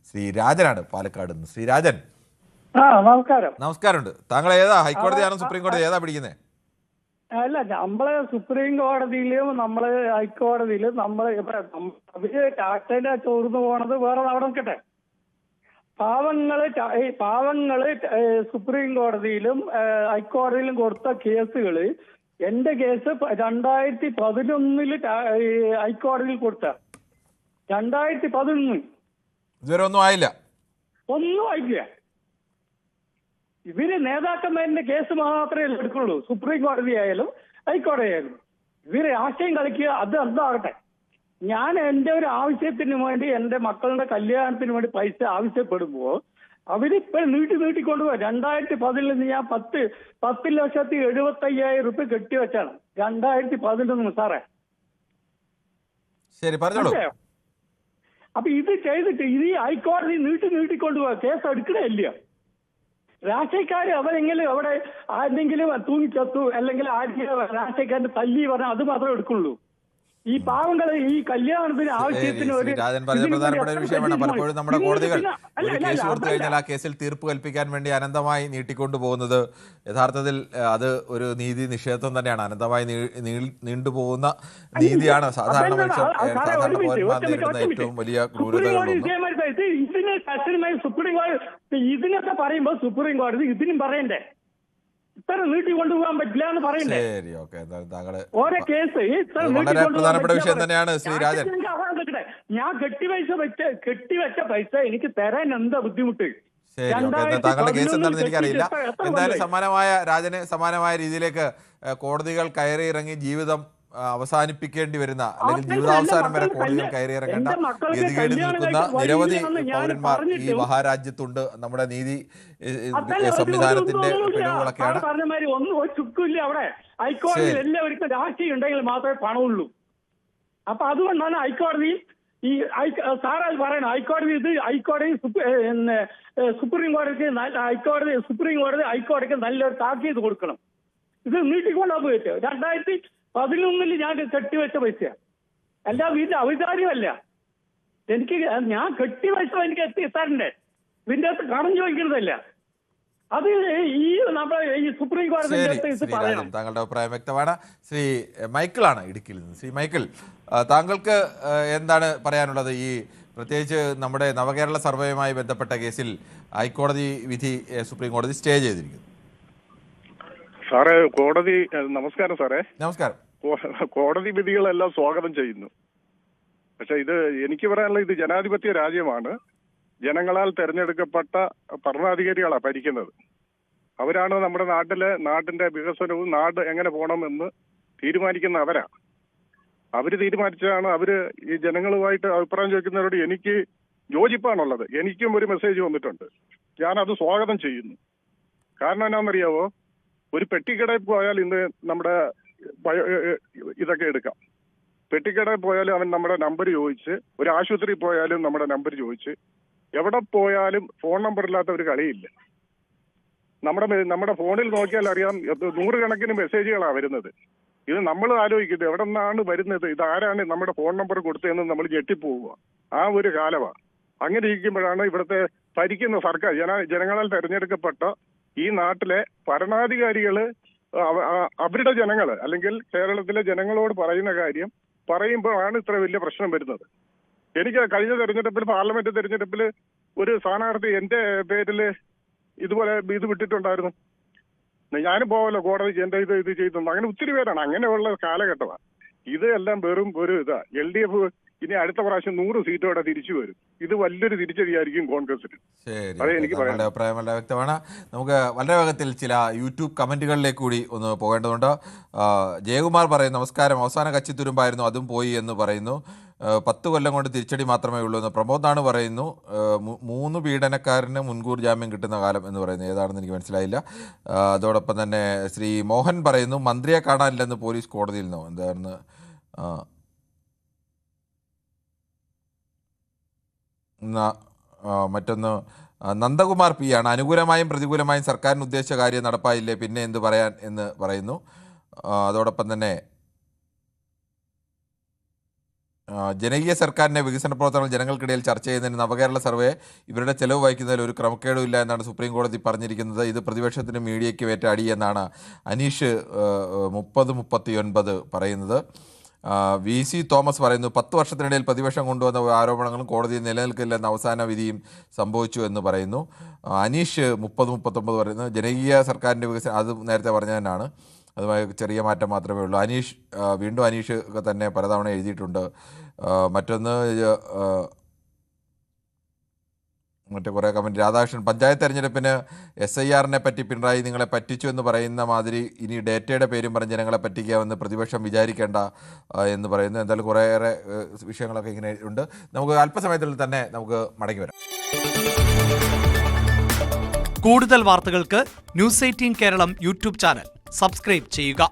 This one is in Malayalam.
ശ്രീരാജനാണ് പാലക്കാട് നിന്ന്. ശ്രീരാജൻ, നമസ്കാരം. നമസ്കാരമുണ്ട്. താങ്കൾ ഏതാ, ഹൈക്കോടതിയാണോ സുപ്രീം കോടതി, ഏതാ പിടിക്കുന്നത്? അല്ല, നമ്മള് സുപ്രീം കോടതിയിലും നമ്മള് ഹൈക്കോടതിയിലും അവര് ടാക്സേന്റെ ചോർന്നു പോണത് വേറെ അവിടെ നിൽക്കട്ടെ. പാവങ്ങള് സുപ്രീം കോടതിയിലും ഹൈക്കോടതിയിലും കൊടുത്ത കേസുകള്, എന്റെ കേസ് 2011 ഹൈക്കോടതിയിൽ കൊടുത്ത 2011 ഇതുവരെ ഒന്നും ആയില്ല. ഒന്നും ആയില്ല. ഇവര് നേതാക്കന്മാരുടെ കേസ് മാത്രമേ എടുക്കുള്ളൂ. സുപ്രീം കോടതി ആയാലും ഹൈക്കോടതി ആയാലും ഇവര് ആശയം കളിക്കുക. അത് എന്താകട്ടെ, ഞാൻ എന്റെ ഒരു ആവശ്യത്തിന് വേണ്ടി, എന്റെ മക്കളുടെ കല്യാണത്തിന് വേണ്ടി പൈസ ആവശ്യപ്പെടുമ്പോ അവരിപ്പോൾ നീട്ടിക്കൊണ്ടുപോകാം. 2011 ഞാൻ 10,75,000 രൂപ കെട്ടിവെച്ചാണ് 2011 സാറേ. ശരി, പറഞ്ഞോളൂ. അപ്പൊ ഇത് ചെയ്തിട്ട് ഇത് ഹൈക്കോടതി നീട്ടിക്കൊണ്ടുപോകാം. കേസ് എടുക്കണേ ഇല്ല. രാഷ്ട്രീയക്കാര് അവരെങ്കിലും അവിടെ ആരെങ്കിലും തൂങ്ങിച്ചത്തു അല്ലെങ്കിൽ ആരെങ്കിലും രാഷ്ട്രീയക്കാരന്റെ തല്ലി പറഞ്ഞാൽ അത് മാത്രമേ എടുക്കുള്ളൂ. ഈ പാവങ്ങള് ഈ കല്യാണത്തിന് ആവശ്യത്തിന് പ്രധാനപ്പെട്ട ഒരു വിഷയമാണ്. പലപ്പോഴും നമ്മുടെ കോടതികൾ ഒരു കേസ് കൊടുത്തു കഴിഞ്ഞാൽ ആ കേസിൽ തീർപ്പ് കൽപ്പിക്കാൻ വേണ്ടി അനന്തമായി നീട്ടിക്കൊണ്ടു പോകുന്നത് യഥാർത്ഥത്തിൽ അത് ഒരു നീതി നിഷേധം തന്നെയാണ്. അനന്തമായി നീണ്ടുപോകുന്ന നീതിയാണ് സാധാരണ പൗരന്മാർ നേരിടുന്ന ഏറ്റവും വലിയ ക്രൂരതകളിലൊന്ന്. ഇതിനൊക്കെ പറയുമ്പോ സുപ്രീം കോടതി ഇതിനും പറയണ്ടേ? ഇത്ര നീട്ടിക്കൊണ്ടുപോകാൻ പറ്റില്ല എന്ന് പറയണ്ടേ? ശരി, ഓക്കെ. ഓരോ കേസ് വളരെ പ്രധാനപ്പെട്ട വിഷയം തന്നെയാണ് ശ്രീരാജൻ. ഞാൻ കെട്ടിവെച്ച പൈസ എനിക്ക് തരാൻ എന്താ ബുദ്ധിമുട്ട്? ശരി, ഓക്കെ. താങ്കളുടെ കേസ് എന്താണെന്ന് എനിക്കറിയില്ല. എന്തായാലും സമാനമായ രീതിയിലേക്ക് കോടതികൾ കയറി ഇറങ്ങി ജീവിതം അവസാനിപ്പിക്കേണ്ടി വരുന്ന, അല്ലെങ്കിൽ ജീവിതാവസാനം വരെ കോടതികൾ കയറിയിറങ്ങേണ്ട ഗതികേടിൽ നിൽക്കുന്ന നിരവധി പൗരന്മാർ ഈ മഹാരാജ്യത്തുണ്ട്. നമ്മുടെ നീതി സംവിധാനത്തിന്റെ പിഴവുകളൊക്കെയാണ്. ഒന്നും ചുക്കില്ല അവിടെ. ഹൈക്കോടതിയിൽ എല്ലാവർക്കും രാഷ്ട്രീയം ഉണ്ടെങ്കിൽ മാത്രമേ പണമുള്ളൂ. അപ്പൊ അതുകൊണ്ടാണ് ഹൈക്കോടതി ഈ സാറ് പറയണം, ഹൈക്കോടതി സുപ്രീം കോടതി ഹൈക്കോടതിക്ക് നല്ലൊരു താക്കീത് കൊടുക്കണം. ഇത് നീട്ടിക്കൊണ്ടാ പോയിട്ട് 2011 ഞാൻ കെട്ടിവെച്ച പൈസ അല്ല, ഇതിന്റെ ഔദാര്യമല്ല. ഞാൻ കെട്ടിവെച്ച എനിക്ക് എത്തിത്തരണ്ടേ? ഇതിന്റെ അകത്ത് കടം ചോദിക്കുന്നതല്ല. അത് ഈ സുപ്രീം കോടതി പറയണം. താങ്കളുടെ അഭിപ്രായം വ്യക്തമാണ്. ശ്രീ മൈക്കിളാണ് ഇടുക്കിയിൽ നിന്ന്. ശ്രീ മൈക്കിൾ, താങ്കൾക്ക് എന്താണ് പറയാനുള്ളത്? ഈ പ്രത്യേകിച്ച് നമ്മുടെ നവകേരള സർവേയുമായി ബന്ധപ്പെട്ട കേസിൽ ഹൈക്കോടതി വിധി സുപ്രീം കോടതി സ്റ്റേ ചെയ്തിരിക്കുന്നു. സാറേ, നമസ്കാരം സാറേ. നമസ്കാരം. കോടതി വിധികളെല്ലാം സ്വാഗതം ചെയ്യുന്നു. പക്ഷെ എനിക്ക് പറയാനുള്ള, ഇത് ജനാധിപത്യ രാജ്യമാണ്. ജനങ്ങളാൽ തെരഞ്ഞെടുക്കപ്പെട്ട ഭരണാധികാരികളാണ് ഭരിക്കുന്നത്. അവരാണ് നമ്മുടെ നാടിന്റെ വികസനവും നാട് എങ്ങനെ പോകണമെന്ന് തീരുമാനിക്കുന്ന അവരാ. അവര് തീരുമാനിച്ചാണ്. അവര് ഈ ജനങ്ങളുമായിട്ട് അഭിപ്രായം ചോദിക്കുന്നവരോട് എനിക്ക് യോജിപ്പാണുള്ളത്. എനിക്കും ഒരു മെസ്സേജ് വന്നിട്ടുണ്ട്. ഞാനത് സ്വാഗതം ചെയ്യുന്നു. കാരണം എന്നാണെന്നറിയാവോ, ഒരു പെട്ടിക്കടയിൽ പോയാൽ ഇന്ന് നമ്മുടെ ഇതൊക്കെ എടുക്കാം. പെട്ടിക്കടയിൽ പോയാലും അവൻ നമ്മുടെ നമ്പർ ചോദിച്ച്, ഒരു ആശുപത്രിയിൽ പോയാലും നമ്മുടെ നമ്പർ ചോദിച്ച്, എവിടെ പോയാലും ഫോൺ നമ്പർ ഇല്ലാത്ത ഒരു കളിയില്ല. നമ്മുടെ ഫോണിൽ നോക്കിയാൽ അറിയാം, 100 കണക്കിന് മെസ്സേജുകളാണ് വരുന്നത്. ഇത് നമ്മൾ ആലോചിക്കുന്നത് എവിടെ നിന്നാണ് വരുന്നത്, ഇതാരാണ് നമ്മുടെ ഫോൺ നമ്പർ കൊടുത്തതെന്ന് നമ്മൾ ഞെട്ടിപ്പോവുക. ആ ഒരു കാലമാണ്. അങ്ങനെ ഇരിക്കുമ്പോഴാണ് ഇവിടുത്തെ ഭരിക്കുന്ന സർക്കാർ, ജനങ്ങളാൽ തെരഞ്ഞെടുക്കപ്പെട്ട ഈ നാട്ടിലെ ഭരണാധികാരികള് അവരുടെ ജനങ്ങള് അല്ലെങ്കിൽ കേരളത്തിലെ ജനങ്ങളോട് പറയുന്ന കാര്യം പറയുമ്പോഴാണ് ഇത്ര വലിയ പ്രശ്നം വരുന്നത്. എനിക്ക് കഴിഞ്ഞ തെരഞ്ഞെടുപ്പിൽ, പാർലമെന്റ് തെരഞ്ഞെടുപ്പിൽ ഒരു സ്ഥാനാർത്ഥി എന്റെ പേരിൽ ഇതുപോലെ ഇത് വിട്ടിട്ടുണ്ടായിരുന്നു. ഞാനും പോവല്ലോ കോടതിക്ക്, എന്റെ ഇത് ചെയ്തിട്ടുണ്ട്. അങ്ങനെ ഒത്തിരി പേരാണ്. അങ്ങനെയുള്ള കാലഘട്ടമാണ്. ഇത് എല്ലാം വെറും ഒരു LDF ഇനി അടുത്ത പ്രാവശ്യം 100 സീറ്റോടെ തിരിച്ചു വരും. ഇത് വലിയൊരു തിരിച്ചടിയായിരിക്കും കോൺഗ്രസിന്. അതെ, എനിക്ക് പറയാനുള്ള അഭിപ്രായം വളരെ വ്യക്തമാണ്. നമുക്ക് വളരെ വേഗത്തിൽ ചില യൂട്യൂബ് കമന്റുകളിലേക്ക് കൂടി ഒന്ന് പോകേണ്ടതുണ്ട്. ജയകുമാർ പറയുന്നു, നമസ്കാരം, അവസാന കച്ചിത്തുരുമ്പായിരുന്നു, അതും പോയി എന്ന് പറയുന്നു. 10 കൊല്ലം കൊണ്ട് തിരിച്ചടി മാത്രമേ ഉള്ളൂ എന്ന് പ്രമോദാണ് പറയുന്നു. 3 പീഡനക്കാരന് മുൻകൂർ ജാമ്യം കിട്ടുന്ന കാലം എന്ന് പറയുന്നത് ഏതാണെന്ന് എനിക്ക് മനസ്സിലായില്ല. അതോടൊപ്പം തന്നെ ശ്രീ മോഹൻ പറയുന്നു, മന്ത്രിയെ കാണാനില്ലെന്ന് പോലീസ് കോടതിയിൽ നിന്നോ എന്തായിരുന്നു. മറ്റൊന്ന് നന്ദകുമാർ പി ആണ്, അനുകൂലമായും പ്രതികൂലമായും സർക്കാരിന് ഉദ്ദേശിച്ച കാര്യം നടപ്പായില്ലേ, പിന്നെ എന്ത് പറയാൻ എന്ന് പറയുന്നു. അതോടൊപ്പം തന്നെ ജനകീയ സർക്കാരിൻ്റെ വികസന പ്രവർത്തനങ്ങൾ ജനങ്ങൾക്കിടയിൽ ചർച്ച ചെയ്യുന്നതിന് നവകേരള സർവേ ഇവരുടെ ചെലവ് വഹിക്കുന്നതിൽ ഒരു ക്രമക്കേടും ഇല്ല എന്നാണ് സുപ്രീം കോടതി പറഞ്ഞിരിക്കുന്നത്. ഇത് പ്രതിപക്ഷത്തിനും മീഡിയയ്ക്കും ഏറ്റ അടി എന്നാണ് അനീഷ് 3039 പറയുന്നത്. VC തോമസ് പറയുന്നു 10 വർഷത്തിനിടയിൽ പ്രതിപക്ഷം കൊണ്ടുവന്ന ആരോപണങ്ങളും കോടതിയിൽ നിലനിൽക്കില്ലെന്ന അവസാന വിധിയും സംഭവിച്ചു എന്ന് പറയുന്നു. അനീഷ് 3039 പറയുന്നു ജനകീയ സർക്കാരിൻ്റെ വികസനം, അത് നേരത്തെ പറഞ്ഞ തന്നെയാണ്, അതുമായി ചെറിയ മാറ്റം മാത്രമേ ഉള്ളൂ. അനീഷ് വീണ്ടും അനീഷ് തന്നെ പലതവണ എഴുതിയിട്ടുണ്ട്. മറ്റൊന്ന് മറ്റേ കുറേ കമൻറ്റ്. രാധാകൃഷ്ണൻ പഞ്ചായത്ത് തെരഞ്ഞെടുപ്പിന് SIR-നെ പറ്റി പിണറായി നിങ്ങളെ പറ്റിച്ചു എന്ന് പറയുന്ന മാതിരി ഇനി ഡേറ്റയുടെ പേരും പറഞ്ഞ് ജനങ്ങളെ പറ്റിക്കാമെന്ന് പ്രതിപക്ഷം വിചാരിക്കേണ്ട എന്ന് പറയുന്നു. എന്തായാലും കുറേയേറെ വിഷയങ്ങളൊക്കെ ഇങ്ങനെ ഉണ്ട്. നമുക്ക് അല്പസമയത്തിൽ തന്നെ നമുക്ക് മടങ്ങി വരാം. കൂടുതൽ വാർത്തകൾക്ക് News 18 Keralam YouTube channel subscribe ചെയ്യുക.